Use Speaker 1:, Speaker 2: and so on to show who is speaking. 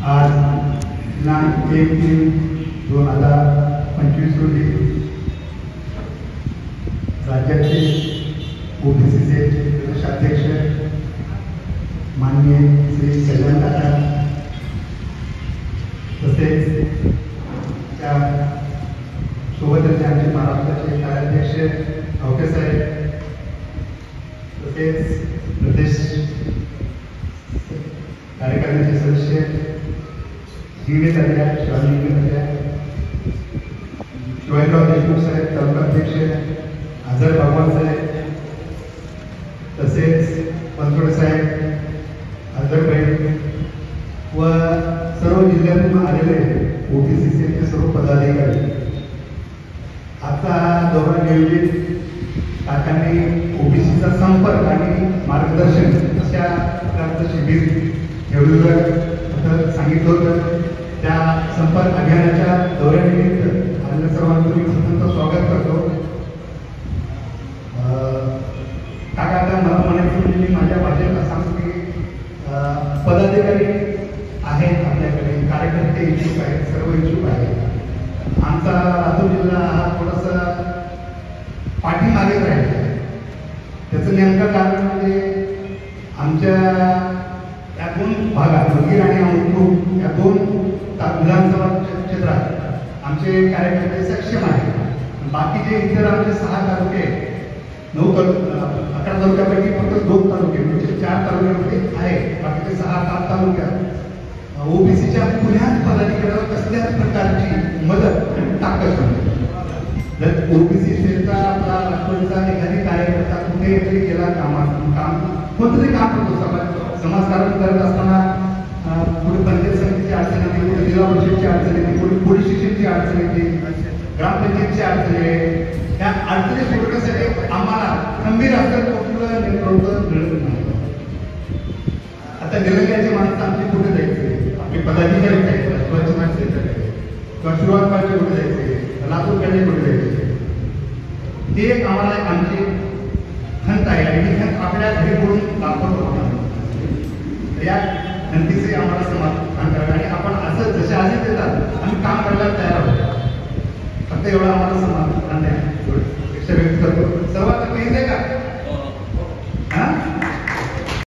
Speaker 1: आज दिनांक 1/3/2025 रोजी राज्याचे ओबीसीचे प्रदेशाध्यक्ष माननीय श्री कल्याण काका तसेच त्या सोबतच आमचे महाराष्ट्राचे कार्याध्यक्ष आवटे साहेब तसेच प्रदेश कार्यकारिणीचे सदस्य जीवित अध्यक्ष शिवाजीराव देशमुख साहेब तालुका अध्यक्ष आझर भगवान साहेब तसेच पंतोडे साहेब आझरभाई व सर्व जिल्ह्यातून आलेले ओबीसीचे सर्व पदाधिकारी आता दौरा नियोजित काकांनी ओबीसीचा संपर्क आणि मार्गदर्शन अशा प्रकारचं शिबिर ठेवलेलं सांगितलं होतं. त्या संपर्क अभियानाच्या दौऱ्यानिमित्त आलेल्या सर्वांचं मी स्वतंत्र स्वागत करतो. काका आता मला म्हणायचं म्हणजे मी माझ्या भाषेला सांगतो की पदाधिकारी आहेत आपल्याकडे, कार्यकर्ते इच्छुक आहेत, सर्व इच्छुक आहेत. आमचा लातूर जिल्हा हा थोडासा पाठीमागेच राहिला. त्याचं नेमकं कारण म्हणजे आमच्या या दोन भागात मंगीर आणि अमृतपूर या दोन विधानसभा क्षेत्रात आमचे कार्यकर्ते सक्षम आहेत. बाकीचे इतर आमचे 6 तालुके 11 तालुक्यापैकी फक्त 2 तालुके म्हणजे 4 तालुक्यामध्ये आहेत. बाकीचे 6-7 तालुक्यात ओबीसीच्या पुण्यात पदाधिकाऱ्याला कसल्याच प्रकारची मदत आणि ताकद नाही. जर ओबीसी क्षेत्रात आपला लातूरचा एखादी कार्यकर्ता कुठेतरी गेला कोणतरी काम करतो, समाजकारण करत असताना कुठे पंचायत समितीची अडचण येते, कुठे जिल्हा परिषदची अडचण येते, कुठे पोलीस स्टेशनची अडचण येते, ग्रामपंचायतची अडचण आहे. त्या अडचणी सोडवण्यासाठी आम्हाला खंबीर असं कुठलं नेतृत्व मिळत नाही. आता निलंग्याची माणसं आमची कुठे जायचे, आपले पदाधिकारी आहेत, किंवा सुरुवात कुठे जायचे, लातूरकडे कुठे जायचे, ते एक आम्हाला आमची खंत आहे आणि ही खंत आपल्या घरी बोलून दाखवतो. या खंतीचे आम्हाला समाधान करावे आणि आपण असं जसे आधी देतात आम्ही काम करायला तयार आहोत. फक्त एवढं आम्हाला समाधान व्यक्त करतो. सर्वात पहिलं का